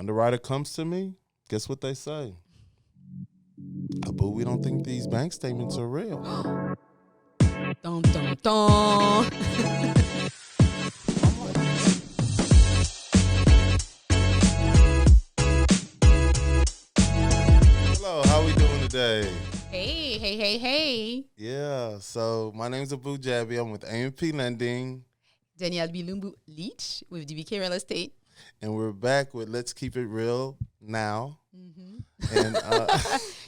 underwriter comes to me, guess what they say? Abu, we don't think these bank statements are real. Dun, dun, dun. Hello, how we doing today? Hey. Yeah, so my name's Abu Jabi. I'm with AMP Lending. Danielle Bilumbu Leach with DBK Real Estate. And we're back with Let's Keep It Real Now. Mm-hmm. And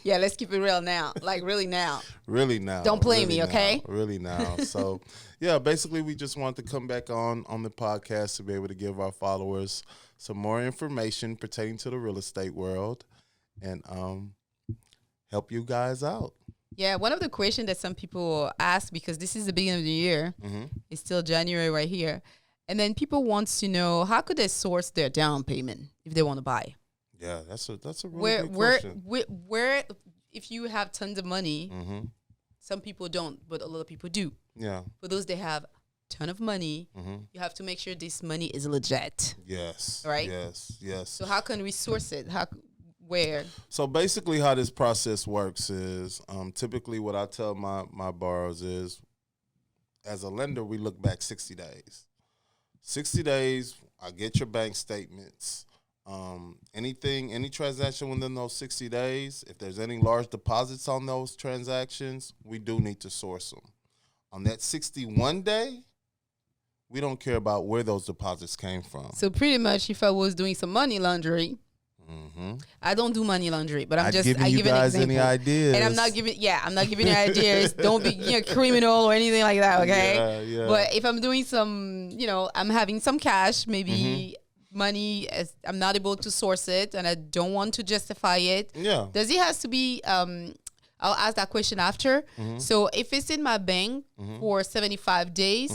yeah, let's keep it real now. Like really now. Really now. Don't play really me, okay? Now, really now. So, yeah, basically we just want to come back on the podcast to be able to give our followers some more information pertaining to the real estate world and help you guys out. Yeah, one of the questions that some people ask, because this is the beginning of the year, it's still January right here, and then people want to know how could they source their down payment if they want to buy. Yeah, that's a really good question. Where if you have tons of money, some people don't, but a lot of people do. Yeah. For those that have ton of money, you have to make sure this money is legit. Yes. Right? Yes. So how can we source it? Where? So basically how this process works is typically what I tell my borrowers is, as a lender, we look back 60 days. 60 days, I get your bank statements. Any transaction within those 60 days, if there's any large deposits on those transactions, we do need to source them. On that 61 day, we don't care about where those deposits came from. So pretty much if I was doing some money laundering, I don't do money laundry, but I give an example. Any ideas. And I'm not giving you ideas. Don't be a criminal or anything like that, okay? Yeah. But if I'm doing some, I'm having some cash, maybe money, as I'm not able to source it and I don't want to justify it. Yeah. Does it has to be, I'll ask that question after. So if it's in my bank for 75 days,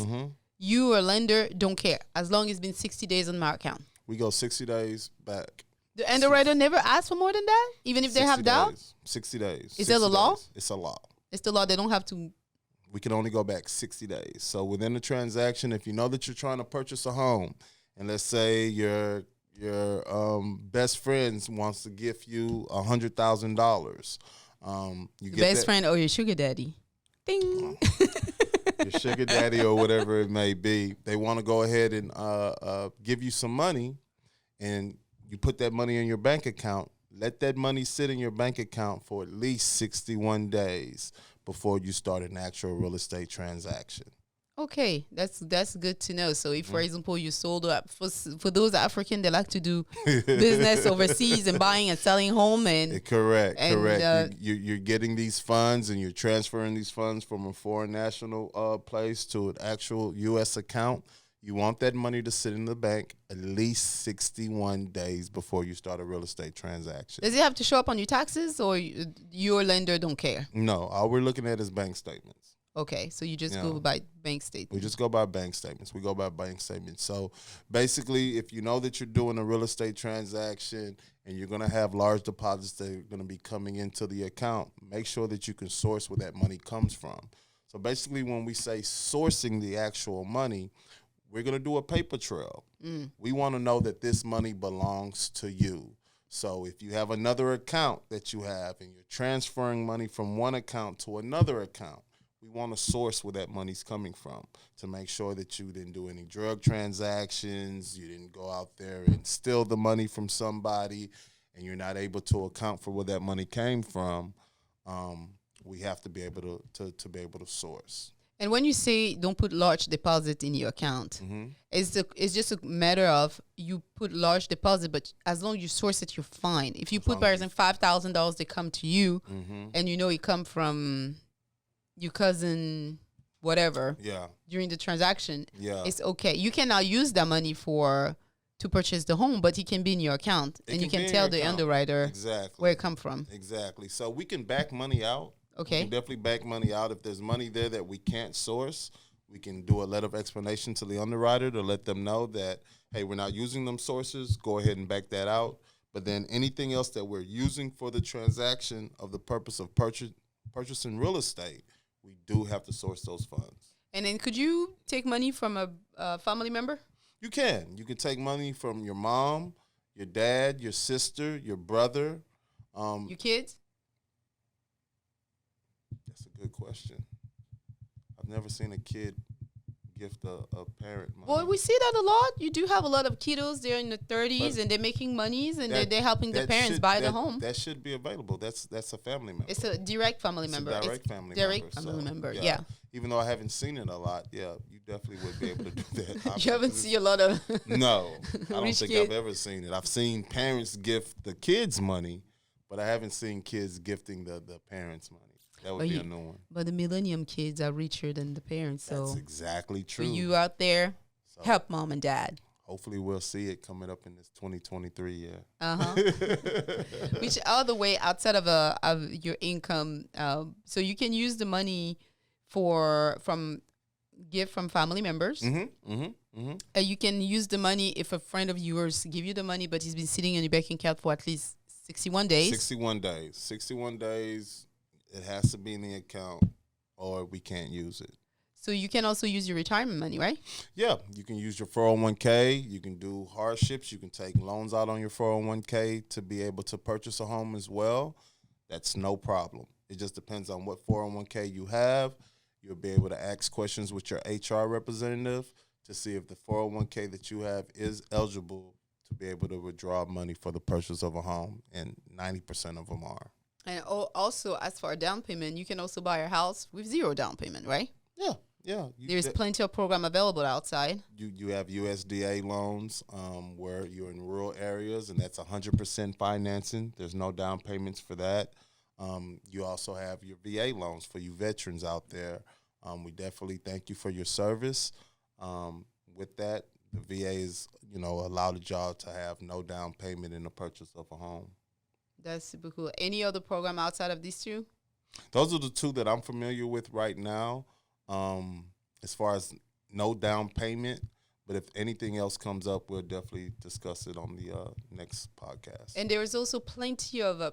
you or lender don't care as long as it's been 60 days on my account. We go 60 days back. The underwriter never asks for more than that, even if they have doubt? 60 days. Is that the law? It's a law. It's the law. They don't have to. We can only go back 60 days. So within the transaction, if you know that you're trying to purchase a home, and let's say your best friend wants to gift you $100,000, you get best friend or your sugar daddy. Ding. Your sugar daddy or whatever it may be, they want to go ahead and give you some money, and you put that money in your bank account. Let that money sit in your bank account for at least 61 days before you start an actual real estate transaction. Okay, that's good to know. So if, for example, you sold up for those African that like to do business overseas and buying and selling home and correct. You're getting these funds and you're transferring these funds from a foreign national place to an actual U.S. account. You want that money to sit in the bank at least 61 days before you start a real estate transaction. Does it have to show up on your taxes, or your lender don't care? No, all we're looking at is bank statements. Okay, so you just go by bank statements. We just go by bank statements. So basically, if you know that you're doing a real estate transaction and you're going to have large deposits that are going to be coming into the account, make sure that you can source where that money comes from. So basically, when we say sourcing the actual money, we're going to do a paper trail. We want to know that this money belongs to you. So if you have another account that you have and you're transferring money from one account to another account, we want to source where that money's coming from to make sure that you didn't do any drug transactions, you didn't go out there and steal the money from somebody, and you're not able to account for where that money came from. We have to be able to be able to source. And when you say don't put large deposit in your account, it's just a matter of you put large deposit, but as long as you source it, you're fine. If you put, for example, $5,000, they come to you, and you know it come from your cousin, whatever. Yeah. During the transaction, yeah, it's okay. You cannot use that money to purchase the home, but it can be in your account, and you can tell the underwriter where it come from. Exactly. So we can back money out. Okay. We can definitely back money out. If there's money there that we can't source, we can do a letter of explanation to the underwriter to let them know that, hey, we're not using them sources. Go ahead and back that out. But then anything else that we're using for the transaction of the purpose of purchasing real estate, we do have to source those funds. And then could you take money from a family member? You can. You can take money from your mom, your dad, your sister, your brother. Your kids? That's a good question. I've never seen a kid gift a parent money. Well, we see that a lot. You do have a lot of kiddos. They're in the 30s and they're making monies and they're helping the parents buy the home. That should be available. That's a family member. It's a direct family member. Direct family member. Yeah. Even though I haven't seen it a lot, you definitely would be able to do that. You haven't seen a lot of No, I don't think kid. I've ever seen it. I've seen parents gift the kids money, but I haven't seen kids gifting the parents money. That would be a new one. But the millennium kids are richer than the parents. So that's exactly true. For you out there, help mom and dad. Hopefully we'll see it coming up in this 2023 year. Which other way outside of your income, so you can use the money from family members. You can use the money if a friend of yours give you the money, but he's been sitting in your bank account for at least 61 days. 61 days. It has to be in the account or we can't use it. So you can also use your retirement money, right? Yeah, you can use your 401k. You can do hardships. You can take loans out on your 401k to be able to purchase a home as well. That's no problem. It just depends on what 401k you have. You'll be able to ask questions with your HR representative to see if the 401k that you have is eligible to be able to withdraw money for the purchase of a home, and 90% of them are. And also, as for a down payment, you can also buy a house with zero down payment, right? Yeah. There's plenty of program available outside. You have USDA loans where you're in rural areas, and that's 100% financing. There's no down payments for that. You also have your VA loans for you veterans out there. We definitely thank you for your service. With that, the VA is, allowed y'all to have no down payment in the purchase of a home. That's super cool. Any other program outside of these two? Those are the two that I'm familiar with right now. As far as no down payment, but if anything else comes up, we'll definitely discuss it on the next podcast. And there is also plenty of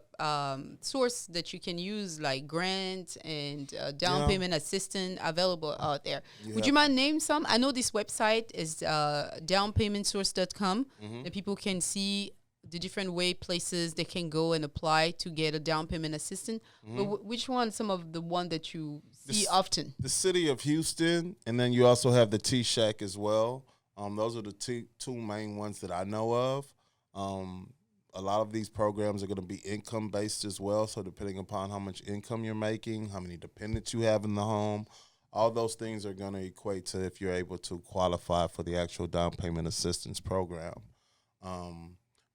source that you can use, like grants and down payment assistance available out there. Would you mind name some? I know this website is downpaymentsource.com that people can see the different places they can go and apply to get a down payment assistance. But which one? Some of the one that you see often? The city of Houston, and then you also have the T-Shack as well. Those are the two main ones that I know of. A lot of these programs are going to be income-based as well, so depending upon how much income you're making, how many dependents you have in the home, all those things are going to equate to if you're able to qualify for the actual down payment assistance program.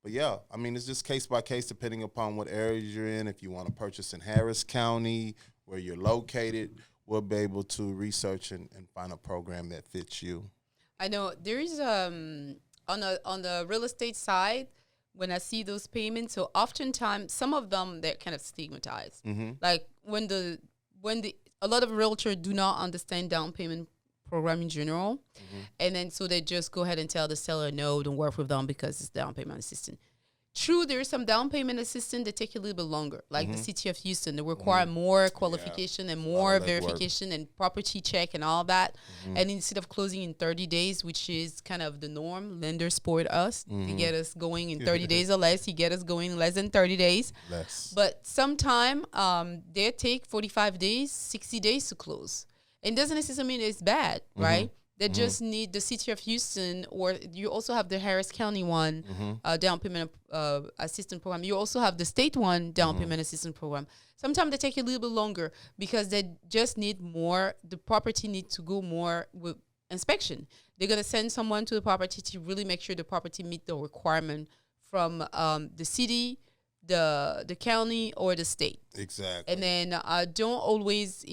But yeah, I mean, it's just case by case depending upon what areas you're in. If you want to purchase in Harris County, where you're located, we'll be able to research and find a program that fits you. I know there is on the real estate side, when I see those payments, so oftentimes some of them they're kind of stigmatized. Like when a lot of realtors do not understand down payment program in general, and then so they just go ahead and tell the seller, no, don't work with them because it's down payment assistance. True, there is some down payment assistance that take a little bit longer, like the city of Houston. They require more qualification and more verification and property check and all that. And instead of closing in 30 days, which is kind of the norm, lenders support us to get us going in 30 days or less. He get us going in less than 30 days. But sometime they take 45 days, 60 days to close. It doesn't necessarily mean it's bad, right? They just need the city of Houston, or you also have the Harris County one, down payment assistance program. You also have the state one, down payment assistance program. Sometimes they take a little bit longer because they just need more. The property needs to go more with inspection. They're going to send someone to the property to really make sure the property meet the requirement from the city, the county, or the state. Exactly. And then don't always,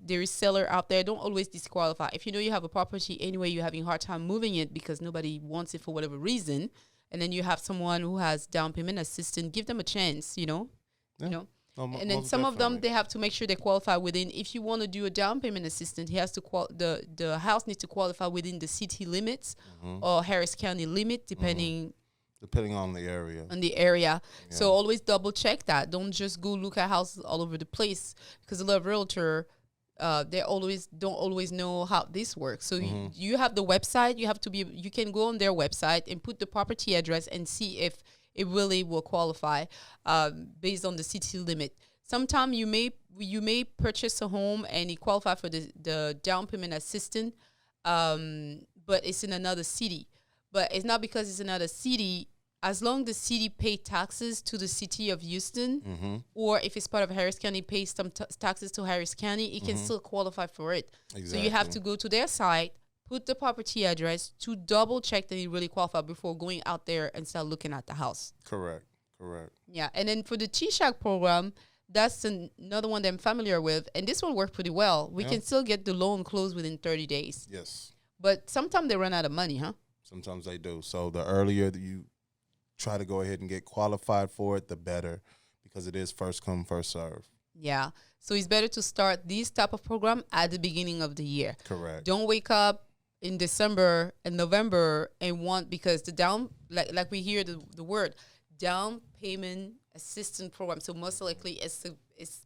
there is seller out there, don't always disqualify. If you know you have a property anyway, you're having a hard time moving it because nobody wants it for whatever reason, and then you have someone who has down payment assistance, give them a chance, you know. And then some of them, they have to make sure they qualify within. If you want to do a down payment assistance, he has to the house needs to qualify within the city limits or Harris County limit, depending on the area. Yeah. So always double check that. Don't just go look at houses all over the place, because a lot of realtor, they don't always know how this works. So you have the website. You can go on their website and put the property address and see if it really will qualify based on the city limit. Sometimes you may purchase a home and it qualify for the down payment assistance, but it's in another city. But it's not because it's another city. As long as the city pay taxes to the city of Houston, or if it's part of Harris County, pays some taxes to Harris County, it can still qualify for it. Exactly. So you have to go to their site, put the property address to double check that it really qualifies before going out there and start looking at the house. Correct. Yeah, and then for the TSHAC program, that's another one that I'm familiar with, and this one worked pretty well. We can still get the loan closed within 30 days. Yes. But sometimes they run out of money, huh? Sometimes they do. So the earlier that you try to go ahead and get qualified for it, the better, because it is first come, first serve. Yeah. So it's better to start this type of program at the beginning of the year. Correct. Don't wake up in December and November and because the down, like we hear the word, down payment assistance program. So most likely it's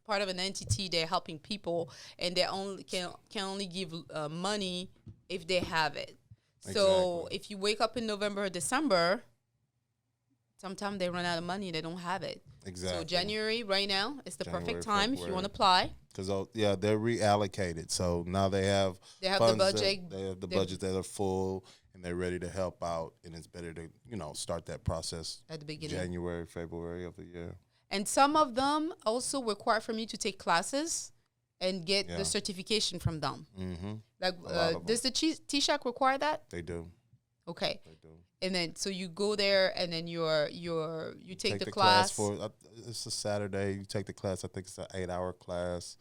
part of an entity. They're helping people, and they only can only give money if they have it. So if you wake up in November or December, sometimes they run out of money. They don't have it. Exactly. So January right now is the perfect time if you want to apply. Because they're reallocated. So now they have the budget. They have the budget that are full, and they're ready to help out. And it's better to start that process at the beginning, January, February of the year. And some of them also require for me to take classes and get the certification from them. Mm-hmm. Like, does the TSHAC require that? They do. Okay. They do. And then so you go there, and then you take the class for it's a Saturday. You take the class. I think it's an 8-hour class.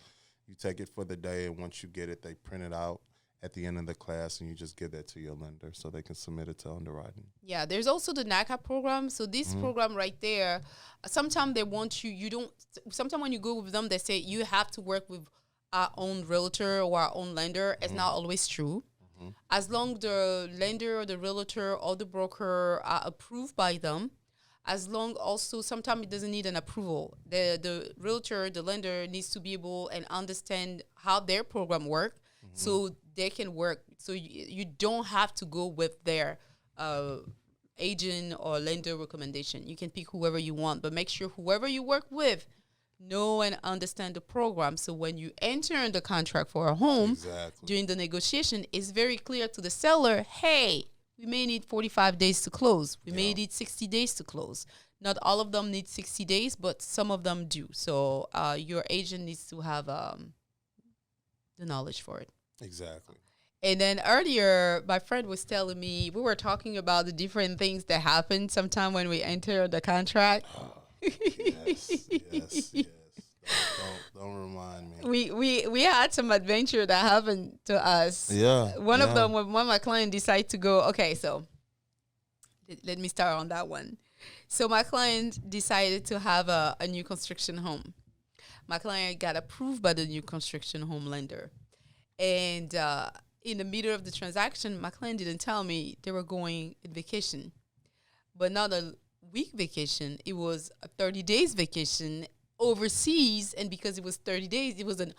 You take it for the day, and once you get it, they print it out at the end of the class, and you just give that to your lender so they can submit it to underwriting. Yeah, there's also the NACA program. So this program right there, sometimes they want you don't. Sometimes when you go with them, they say you have to work with our own realtor or our own lender. It's not always true. As long the lender or the realtor or the broker are approved by them, as long also sometimes it doesn't need an approval. The realtor, the lender needs to be able and understand how their program work, so they can work. So you don't have to go with their agent or lender recommendation. You can pick whoever you want, but make sure whoever you work with know and understand the program. So when you enter in the contract for a home, during the negotiation, it's very clear to the seller, hey, we may need 45 days to close. We may need 60 days to close. Not all of them need 60 days, but some of them do. So your agent needs to have the knowledge for it. Exactly. And then earlier, my friend was telling me, we were talking about the different things that happen sometime when we enter the contract. Yes. Don't remind me. We had some adventure that happened to us. Yeah. One of them, when one of my clients decided to go, okay, so let me start on that one. So my client decided to have a new construction home. My client got approved by the new construction home lender. And in the middle of the transaction, my client didn't tell me they were going on vacation. But not a week vacation, it was a 30 days vacation overseas, and because it was 30 days, it was an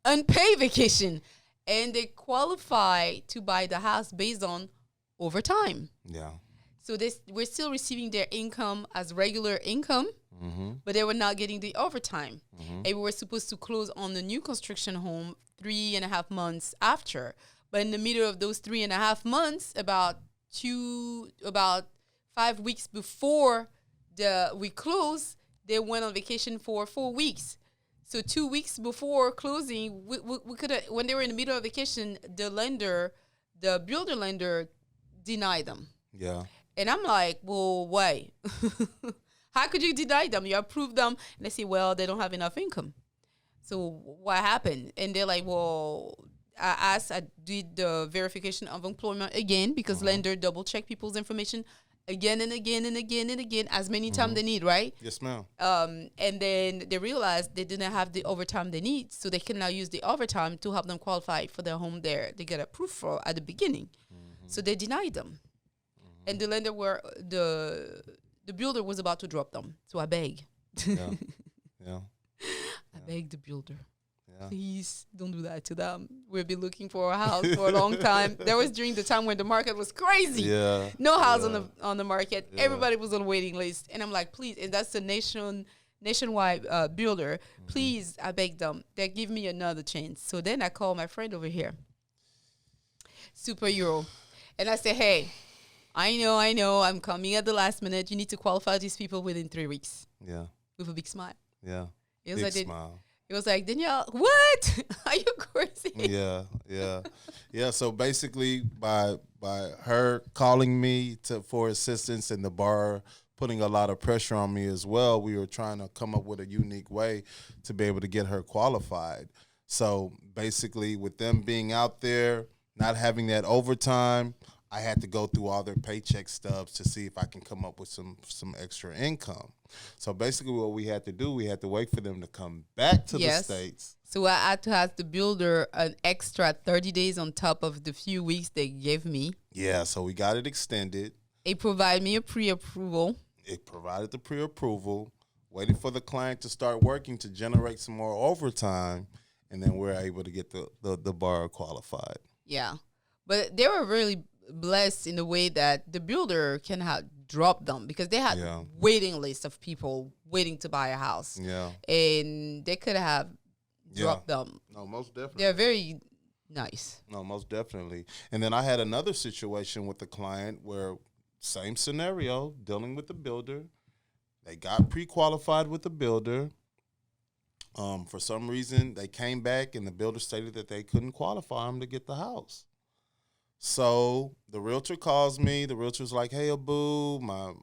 unpaid vacation, and they qualify to buy the house based on overtime. Yeah. So we're still receiving their income as regular income, but they were not getting the overtime. And we were supposed to close on the new construction home 3.5 months after. But in the middle of those 3.5 months, about 5 weeks before we close, they went on vacation for 4 weeks. So 2 weeks before closing, we could have, when they were in the middle of vacation, the builder lender denied them. Yeah. And I'm like, well, why? How could you deny them? You approved them. And they say, well, they don't have enough income. So what happened? And they're like, well, I did the verification of employment again, because lender double check people's information again and again and again and again, as many times they need, right? Yes, ma'am. And then they realized they didn't have the overtime they need, so they can now use the overtime to help them qualify for their home there they get approved for at the beginning. So they denied them. And the lender the builder was about to drop them. So I beg. Yeah. Yeah. I begged the builder. Yeah. Please don't do that to them. We've been looking for a house for a long time. That was during the time when the market was crazy. Yeah. No house on the market. Yeah. Everybody was on waiting list. And I'm like, please, and that's the nationwide builder. Please, I beg them, they give me another chance. So then I call my friend over here, Superhero. And I say, hey, I know, I'm coming at the last minute. You need to qualify these people within 3 weeks. Yeah. With a big smile. Yeah. It was big like smile. It was like, Danielle, what? Are you crazy? Yeah. So basically, by her calling me for assistance and the bar putting a lot of pressure on me as well, we were trying to come up with a unique way to be able to get her qualified. So basically, with them being out there, not having that overtime, I had to go through all their paycheck stubs to see if I can come up with some extra income. So basically what we had to do, we had to wait for them to come back to the States. So I had to ask the builder an extra 30 days on top of the few weeks they gave me. Yeah, so we got it extended. It provided me a pre-approval. It provided the pre-approval, waiting for the client to start working to generate some more overtime, and then we're able to get the borrower qualified. Yeah. But they were really blessed in the way that the builder can have dropped them because they had waiting list of people waiting to buy a house. Yeah. And they could have dropped them. No, most definitely. They're very nice. No, most definitely. And then I had another situation with the client where same scenario, dealing with the builder. They got pre-qualified with the builder. For some reason, they came back and the builder stated that they couldn't qualify them to get the house. So the realtor calls me. The realtor's like, hey, Abu, my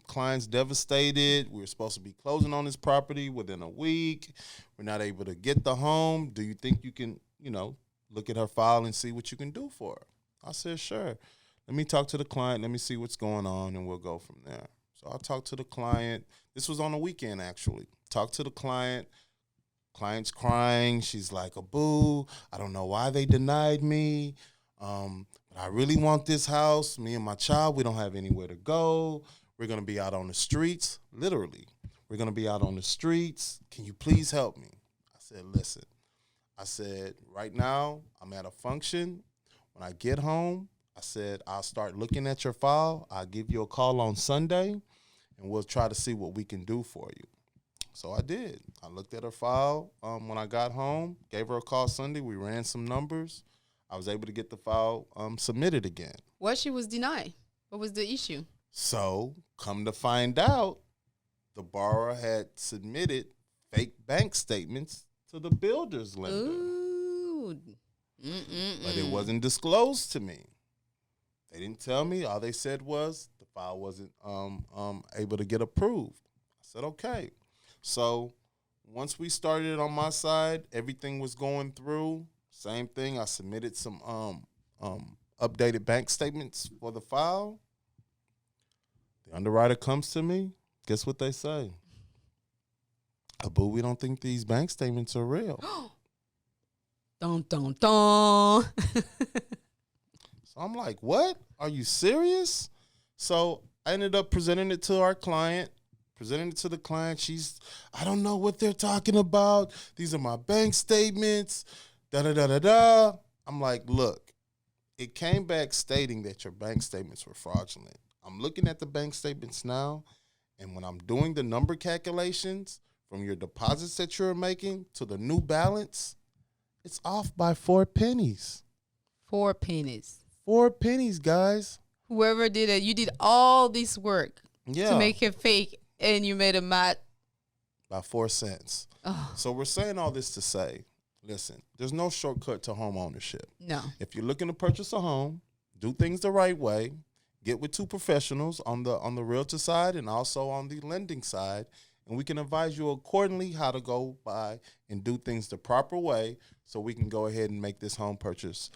client's devastated. We were supposed to be closing on this property within a week. We're not able to get the home. Do you think you can, look at her file and see what you can do for her? I said, sure. Let me talk to the client. Let me see what's going on, and we'll go from there. So I talked to the client. This was on the weekend, actually. Talked to the client. Client's crying. She's like, Abu, I don't know why they denied me. But I really want this house. Me and my child, we don't have anywhere to go. We're going to be out on the streets, literally. We're going to be out on the streets. Can you please help me? I said, listen. I said, right now, I'm at a function. When I get home, I said, I'll start looking at your file. I'll give you a call on Sunday, and we'll try to see what we can do for you. So I did. I looked at her file when I got home, gave her a call Sunday. We ran some numbers. I was able to get the file submitted again. What she was denied? What was the issue? So, come to find out, the borrower had submitted fake bank statements to the builder's lender. Ooh. But it wasn't disclosed to me. They didn't tell me. All they said was the file wasn't able to get approved. I said, okay. So, once we started on my side, everything was going through. Same thing. I submitted some updated bank statements for the file. The underwriter comes to me. Guess what they say? Abu, we don't think these bank statements are real. Dun, dun, dun. So I'm like, what? Are you serious? So I ended up presenting it to our client. Presenting it to the client. I don't know what they're talking about. These are my bank statements. Da-da-da-da-da. I'm like, look, it came back stating that your bank statements were fraudulent. I'm looking at the bank statements now, and when I'm doing the number calculations from your deposits that you're making to the new balance, it's off by 4 pennies. 4 pennies. 4 pennies, guys. Whoever did it, you did all this work to make it fake, and you made a mat. By 4 cents. Oh. So we're saying all this to say, listen, there's no shortcut to home ownership. No. If you're looking to purchase a home, do things the right way, get with 2 professionals on the realtor side and also on the lending side, and we can advise you accordingly how to go by and do things the proper way so we can go ahead and make this home purchase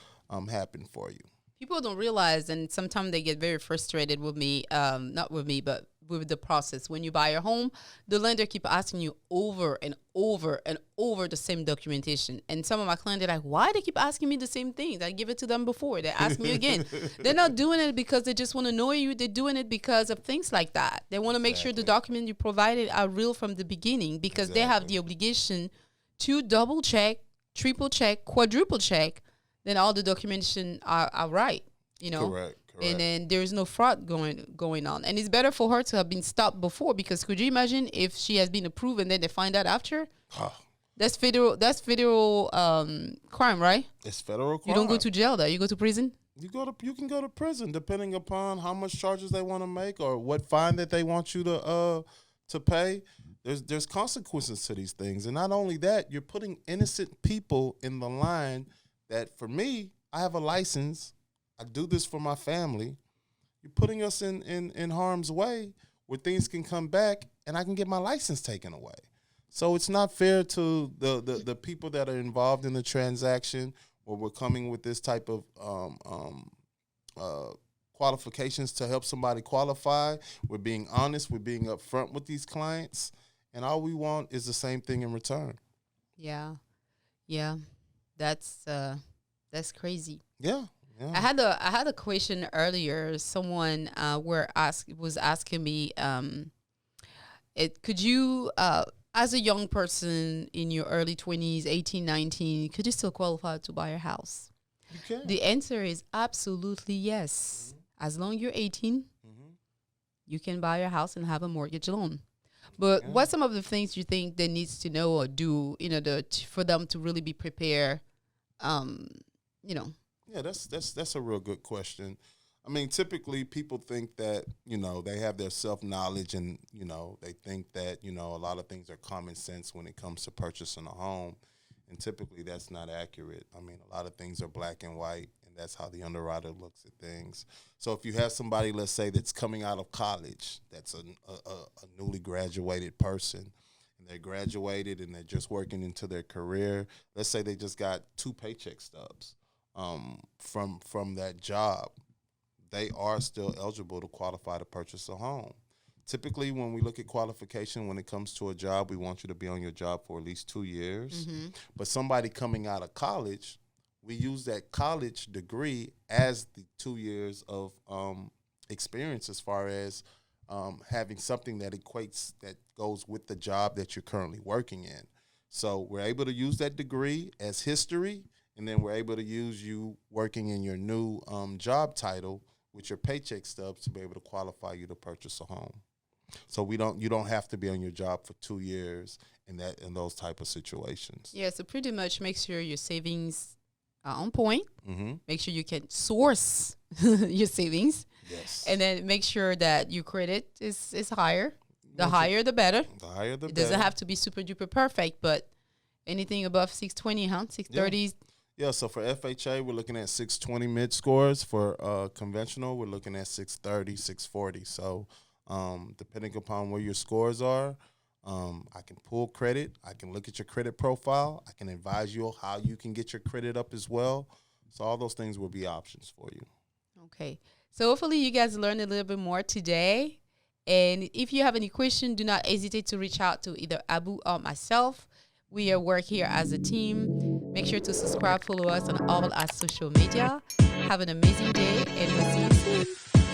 happen for you. People don't realize, and sometimes they get very frustrated with me, not with me, but with the process. When you buy a home, the lender keep asking you over and over and over the same documentation. And some of my clients are like, why they keep asking me the same things? I give it to them before. They ask me again. They're not doing it because they just want to annoy you. They're doing it because of things like that. They want to make sure the documents you provided are real from the beginning because they have the obligation to double check, triple check, quadruple check, then all the documentation are right. Correct. And then there's no fraud going on. And it's better for her to have been stopped before, because could you imagine if she has been approved and then they find out after? That's federal crime, right? It's federal crime. You don't go to jail there. You go to prison. You can go to prison depending upon how much charges they want to make or what fine that they want you to pay. There's consequences to these things. And not only that, you're putting innocent people in the line that, for me, I have a license. I do this for my family. You're putting us in harm's way where things can come back and I can get my license taken away. So it's not fair to the people that are involved in the transaction, where we're coming with this type of qualifications to help somebody qualify. We're being honest. We're being upfront with these clients. And all we want is the same thing in return. Yeah. That's crazy. Yeah. I had a question earlier. Someone was asking me, could you, as a young person in your early 20s, 18, 19, could you still qualify to buy a house? You can. The answer is absolutely yes. Mm-hmm. As long as you're 18, you can buy a house and have a mortgage loan. But what some of the things you think they needs to know or do in order for them to really be prepared? Yeah, that's a real good question. I mean, typically people think that, they have their self-knowledge and, they think that, a lot of things are common sense when it comes to purchasing a home. And typically that's not accurate. I mean, a lot of things are black and white, and that's how the underwriter looks at things. So if you have somebody, let's say, that's coming out of college, that's a newly graduated person, and they're graduated and they're just working into their career, let's say they just got 2 paycheck stubs from that job, they are still eligible to qualify to purchase a home. Typically, when we look at qualification, when it comes to a job, we want you to be on your job for at least 2 years. Mm-hmm. But somebody coming out of college, we use that college degree as the 2 years of experience as far as having something that goes with the job that you're currently working in. So we're able to use that degree as history, and then we're able to use you working in your new job title with your paycheck stubs to be able to qualify you to purchase a home. So you don't have to be on your job for 2 years in those type of situations. Yeah, so pretty much make sure your savings are on point. Mm-hmm. Make sure you can source your savings. Yes. And then make sure that your credit is higher. The higher, the better. The higher, the better. It doesn't have to be super duper perfect, but anything above 620, 630. Yeah, so for FHA, we're looking at 620 mid scores. For conventional, we're looking at 630, 640. So depending upon where your scores are, I can pull credit. I can look at your credit profile. I can advise you how you can get your credit up as well. So all those things will be options for you. Okay. So hopefully you guys learned a little bit more today. And if you have any question, do not hesitate to reach out to either Abu or myself. We work here as a team. Make sure to subscribe, follow us on all our social media. Have an amazing day, and we'll see you soon.